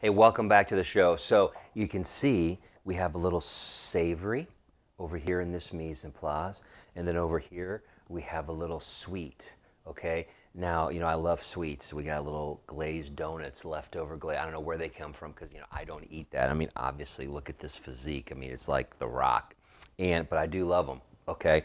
Hey, welcome back to the show. So you can see we have a little savory over here in this mise en place, and then over here we have a little sweet. Okay. Now, I love sweets. We got little glazed donuts, leftover glaze. I don't know where they come from because I don't eat that. I mean, obviously, look at this physique. I mean, it's like The Rock, but I do love them. Okay.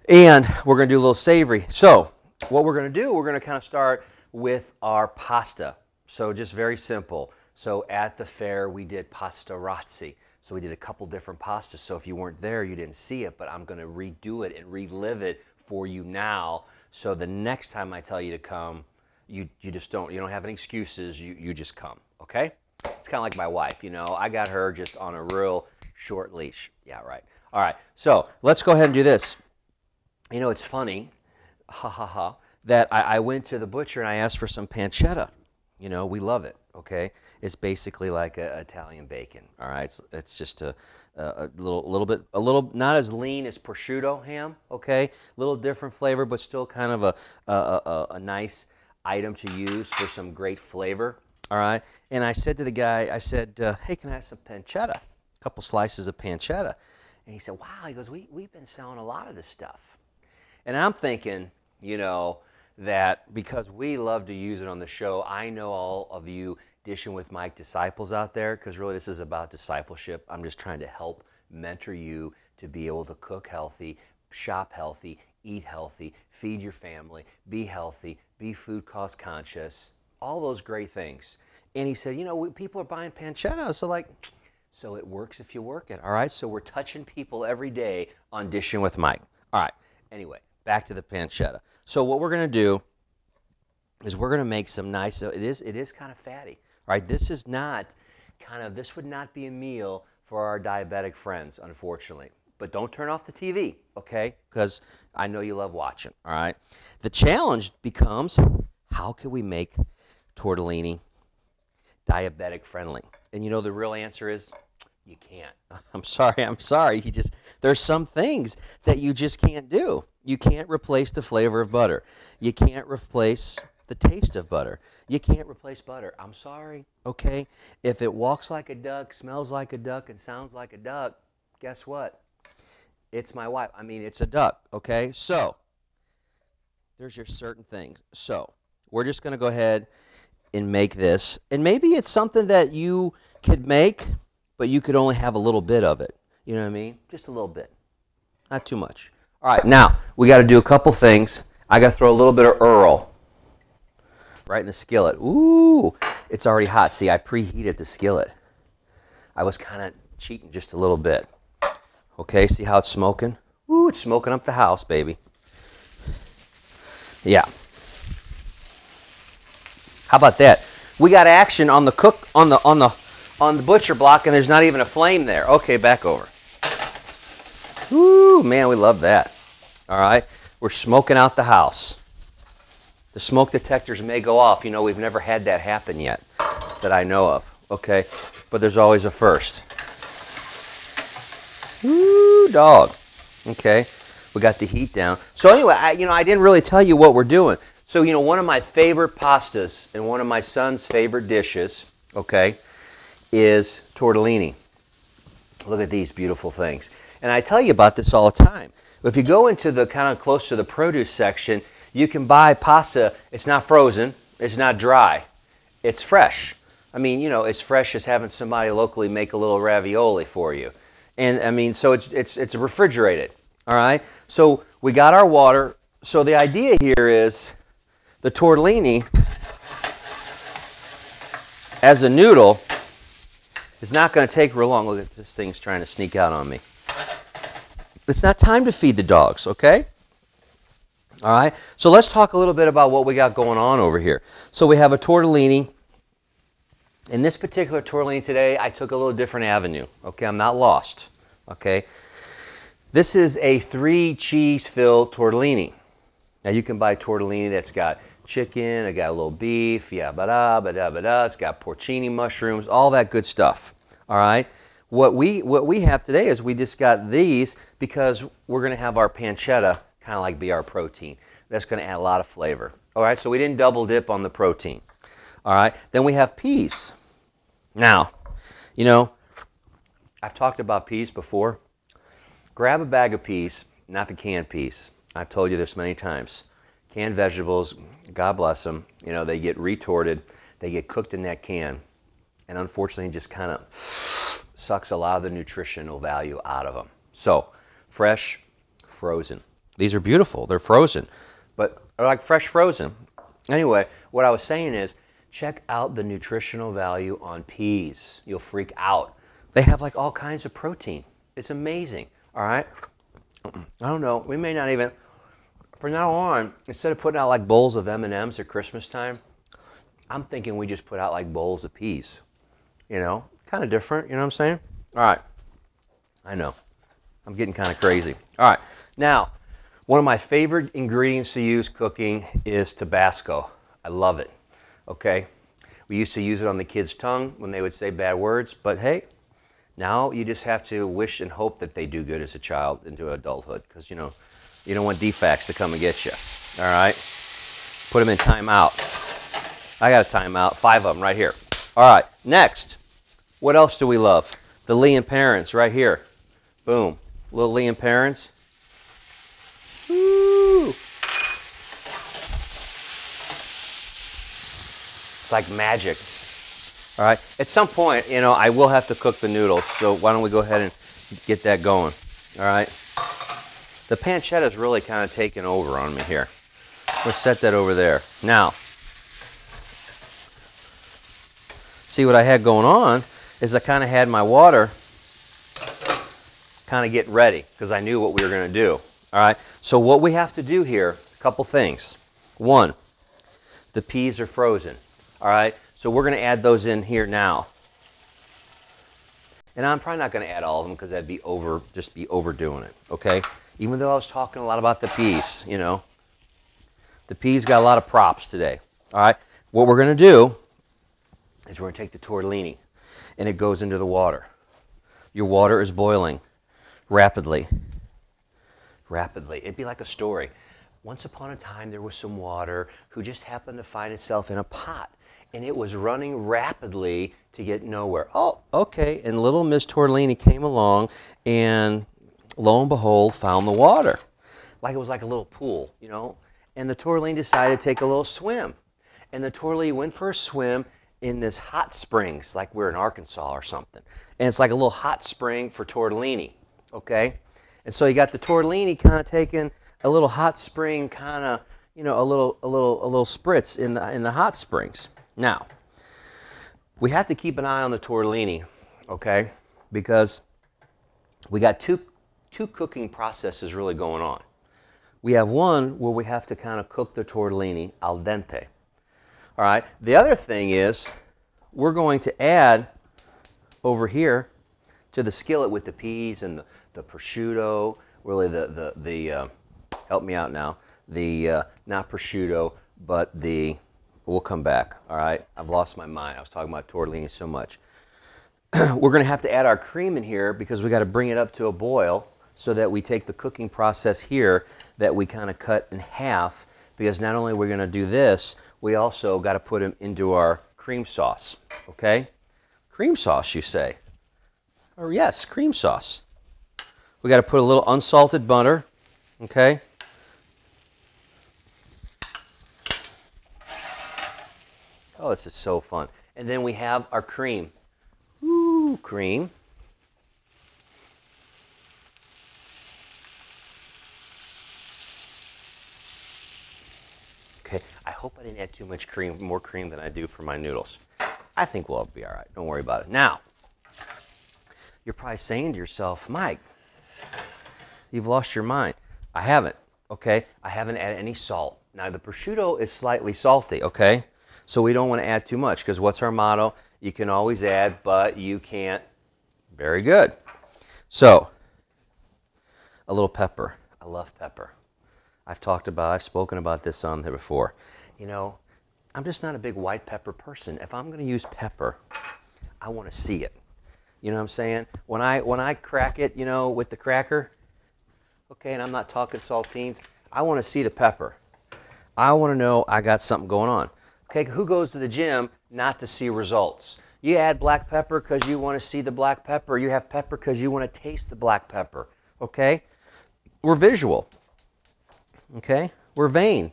And we're gonna do a little savory. So what we're gonna do, we're gonna kind of start with our pasta. So just very simple. So at the fair, we did pasta razzi. So we did a couple different pastas. So if you weren't there, you didn't see it, but I'm gonna redo it and relive it for you now. So the next time I tell you to come, you don't have any excuses, you just come, okay? It's kind of like my wife, I got her just on a real short leash. Yeah, right. All right, so let's go ahead and do this. It's funny, that I went to the butcher and I asked for some pancetta. We love it, okay? It's basically like a Italian bacon, all right? It's just a little not as lean as prosciutto ham, okay? A little different flavor, but still kind of a nice item to use for some great flavor, all right? And I said to the guy, I said, hey, can I have some pancetta? A couple slices of pancetta. And he said, wow, he goes, we've been selling a lot of this stuff. And I'm thinking, that because we love to use it on the show, I know all of you Dishing with Mike disciples out there, because really this is about discipleship. I'm just trying to help mentor you to be able to cook healthy, shop healthy, eat healthy, feed your family, be healthy, be food cost conscious, all those great things. And he said, people are buying pancetta. So it works if you work it, all right? So we're touching people every day on Dishing with Mike. All right, anyway, back to the pancetta. So what we're going to do is we're going to make some nice, it is kind of fatty. All right, this would not be a meal for our diabetic friends, unfortunately. But don't turn off the TV, okay? Because I know you love watching, all right? The challenge becomes, how can we make tortellini diabetic friendly? And the real answer is, you can't. I'm sorry. There's some things that you just can't do. You can't replace the flavor of butter. You can't replace the taste of butter. You can't replace butter. I'm sorry, okay? If it walks like a duck, smells like a duck, and sounds like a duck, guess what? It's my wife. It's a duck, okay? So, there's your certain things. So, we're just going to go ahead and make this. And maybe it's something that you could make, but you could only have a little bit of it. You know what I mean? Just a little bit. Not too much. All right, now, we got to do a couple things. I got to throw a little bit of Earl right in the skillet. Ooh, it's already hot. See, I preheated the skillet. I was kind of cheating just a little bit. Okay, see how it's smoking? Ooh, it's smoking up the house, baby. Yeah. How about that? We got action on the butcher block, and there's not even a flame there. Okay, back over. Ooh, man, we love that. All right, we're smoking out the house. The smoke detectors may go off. We've never had that happen yet that I know of, okay? But there's always a first. Ooh, dog. Okay, we got the heat down. So anyway, I didn't really tell you what we're doing. So, one of my favorite pastas and one of my son's favorite dishes, okay, is tortellini. Look at these beautiful things. And I tell you about this all the time. If you go into the kind of close to the produce section, you can buy pasta. It's not frozen. It's not dry. It's fresh. It's fresh as having somebody locally make a little ravioli for you. And so it's refrigerated. All right. So we got our water. So the idea here is the tortellini as a noodle is not going to take real long. Look at this thing's trying to sneak out on me. It's not time to feed the dogs, okay? All right, so let's talk a little bit about what we got going on over here. So we have a tortellini. In this particular tortellini today, I took a little different avenue, okay? I'm not lost, okay? This is a 3-cheese-filled tortellini. Now, you can buy tortellini that's got chicken, it got a little beef, it's got porcini mushrooms, all that good stuff, all right? What we have today is we just got these because we're going to have our pancetta kind of like be our protein. That's going to add a lot of flavor. All right, so we didn't double dip on the protein. All right, then we have peas. Now, you know, I've talked about peas before. Grab a bag of peas, not the canned peas. I've told you this many times. Canned vegetables, God bless them, you know, they get retorted, they get cooked in that can, and unfortunately just kind of sucks a lot of the nutritional value out of them. So, fresh, frozen. These are beautiful, they're frozen, but they're like fresh frozen. Anyway, what I was saying is, check out the nutritional value on peas. You'll freak out. They have like all kinds of protein. It's amazing, all right? I don't know, we may not even, from now on, instead of putting out like bowls of M&Ms at Christmas time, I'm thinking we just put out like bowls of peas. You know, kind of different, you know what I'm saying? All right, I know, I'm getting kind of crazy. All right, now, one of my favorite ingredients to use cooking is Tabasco. I love it, okay? We used to use it on the kids' tongue when they would say bad words, but hey, now you just have to wish and hope that they do good as a child into adulthood, because, you know, you don't want defects to come and get you, all right? Put them in timeout. I got a timeout, 5 of them right here. All right, next, what else do we love? The Lea and Perrins right here. Boom, little Lea and Perrins. Woo! It's like magic. All right, at some point, you know, I will have to cook the noodles, so why don't we go ahead and get that going, all right? The pancetta is really kind of taking over on me here. Let's set that over there. Now, see what I had going on is I kind of had my water kind of getting ready because I knew what we were going to do. All right, so what we have to do here, a couple things. One, the peas are frozen. All right, so we're going to add those in here now. And I'm probably not going to add all of them because that'd be just be overdoing it, okay? Even though I was talking a lot about the peas, you know. The peas got a lot of props today, all right? What we're going to do is we're going to take the tortellini, and it goes into the water. Your water is boiling rapidly. Rapidly. It'd be like a story. Once upon a time, there was some water who just happened to find itself in a pot, and it was running rapidly to get nowhere. Oh, okay, and little Miss Tortellini came along, and lo and behold, found the water. Like it was like a little pool, you know? And the tortellini decided to take a little swim. And the tortellini went for a swim in this hot springs, like we're in Arkansas or something. And it's like a little hot spring for tortellini, okay? And so you got the tortellini kind of taking a little hot spring, kind of, you know, a little spritz in the hot springs. Now, we have to keep an eye on the tortellini, okay? Because we got two cooking processes really going on. We have one where we have to kind of cook the tortellini al dente. All right, the other thing is we're going to add over here to the skillet with the peas and the prosciutto, really the help me out now, not prosciutto, but we'll come back, all right? I've lost my mind. I was talking about tortellini so much. We're going to have to add our cream in here because we got to bring it up to a boil so that we take the cooking process here that we kind of cut in half, because not only are we going to do this, we also got to put them into our cream sauce, okay? Cream sauce, you say? Or yes, cream sauce. We got to put a little unsalted butter, okay? Oh, this is so fun. And then we have our cream. Ooh, cream. Okay, I hope I didn't add too much cream, more cream than I do for my noodles. I think we'll be all right. Don't worry about it. Now, you're probably saying to yourself, Mike, you've lost your mind. I haven't, okay? I haven't added any salt. Now, the prosciutto is slightly salty, okay? So we don't want to add too much, because what's our motto? You can always add, but you can't. Very good. So, a little pepper. I love pepper. I've spoken about this on there before. You know, I'm just not a big white pepper person. If I'm going to use pepper, I want to see it. You know what I'm saying? When I crack it, you know, with the cracker, okay, and I'm not talking saltines, I want to see the pepper. I want to know I got something going on. Okay, who goes to the gym not to see results? You add black pepper because you want to see the black pepper. You have pepper because you want to taste the black pepper. Okay? We're visual. Okay? We're vain.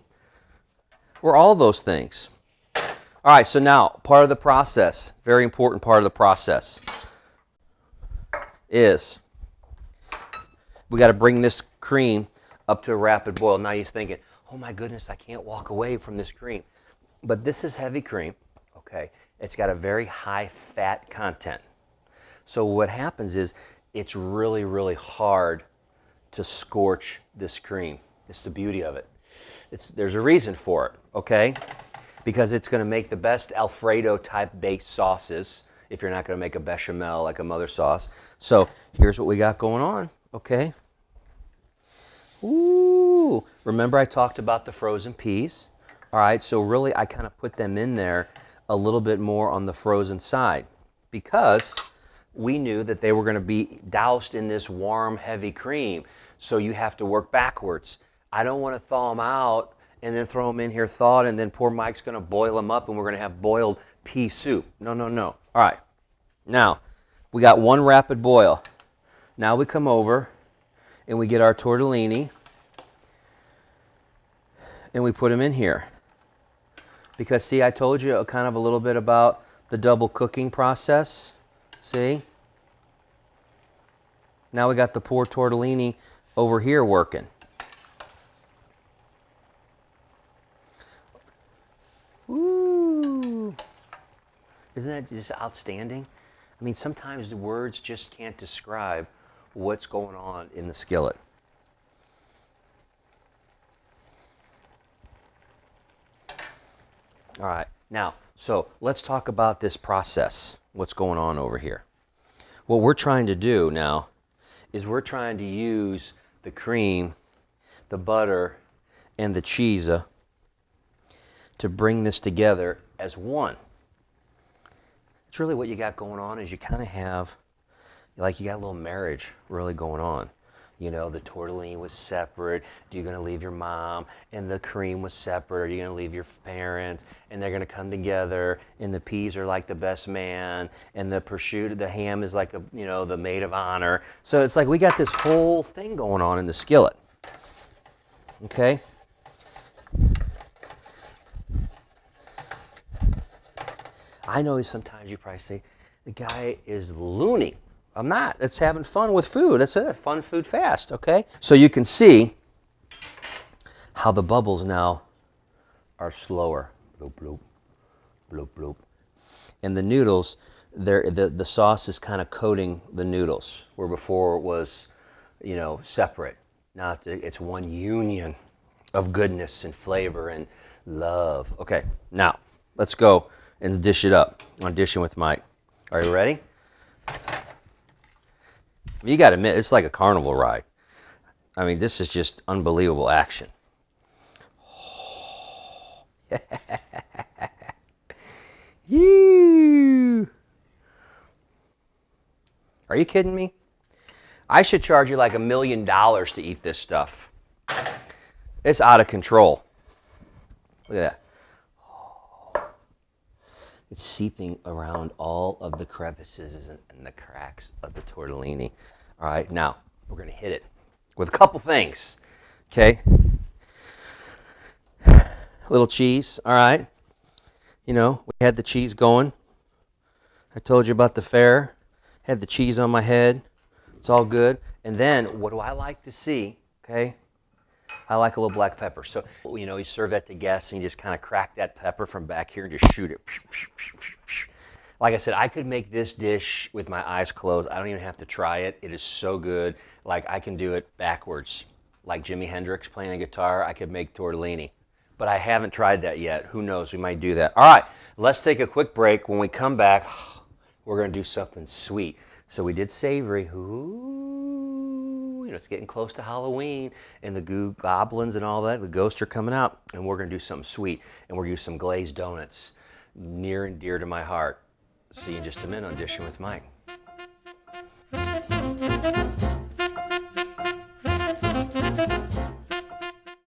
We're all those things. All right, so now part of the process, very important part of the process, is we got to bring this cream up to a rapid boil. Now you're thinking, oh my goodness, I can't walk away from this cream. But this is heavy cream, okay? It's got a very high fat content. So what happens is it's really, really hard to scorch this cream. It's the beauty of it. There's a reason for it, okay? Because it's going to make the best Alfredo type based sauces if you're not going to make a bechamel like a mother sauce. So here's what we got going on, okay? Ooh, remember I talked about the frozen peas? All right, so really I kind of put them in there a little bit more on the frozen side because we knew that they were going to be doused in this warm, heavy cream. So you have to work backwards. I don't want to thaw them out and then throw them in here thawed, and then poor Mike's going to boil them up and we're going to have boiled pea soup. No, no, no. All right, now we got one rapid boil. Now we come over and we get our tortellini and we put them in here. Because see, I told you kind of a little bit about the double cooking process. See? Now we got the poor tortellini over here working. Ooh. Isn't that just outstanding? I mean, sometimes the words just can't describe what's going on in the skillet. All right, now, so let's talk about this process, what's going on over here. What we're trying to do now is we're trying to use the cream, the butter, and the cheese to bring this together as one. It's really what you got going on is you kind of have, like you got a little marriage really going on. You know, the tortellini was separate. Are you going to leave your mom? And the cream was separate. Are you going to leave your parents? And they're going to come together. And the peas are like the best man. And the prosciutto, the ham is like, you know, the maid of honor. So it's like we got this whole thing going on in the skillet. Okay? I know sometimes you probably say, the guy is loony. I'm not. It's having fun with food. That's it. Fun food fast, okay? So you can see how the bubbles now are slower. Bloop, bloop, bloop, bloop. And the noodles, the sauce is kind of coating the noodles, where before it was, you know, separate. Now it's one union of goodness and flavor and love. Okay, now let's go and dish it up. I'm dishing with Mike. Are you ready? You got to admit, it's like a carnival ride. I mean, this is just unbelievable action. You. Are you kidding me? I should charge you like $1 million to eat this stuff. It's out of control. Look at that. It's seeping around all of the crevices and the cracks of the tortellini. All right, now we're going to hit it with a couple things. Okay. A little cheese, all right. You know, we had the cheese going. I told you about the fair. Had the cheese on my head. It's all good. And then what do I like to see, okay? I like a little black pepper. So, you know, you serve that to guests and you just kind of crack that pepper from back here and just shoot it. Like I said, I could make this dish with my eyes closed. I don't even have to try it. It is so good. Like I can do it backwards. Like Jimi Hendrix playing a guitar, I could make tortellini. But I haven't tried that yet. Who knows? We might do that. All right, let's take a quick break. When we come back, we're going to do something sweet. So we did savory. Ooh, you know, it's getting close to Halloween, and the goblins and all that, the ghosts are coming out, and we're going to do something sweet, and we're going to do some glazed donuts, near and dear to my heart. See you in just a minute on Dishing with Mike.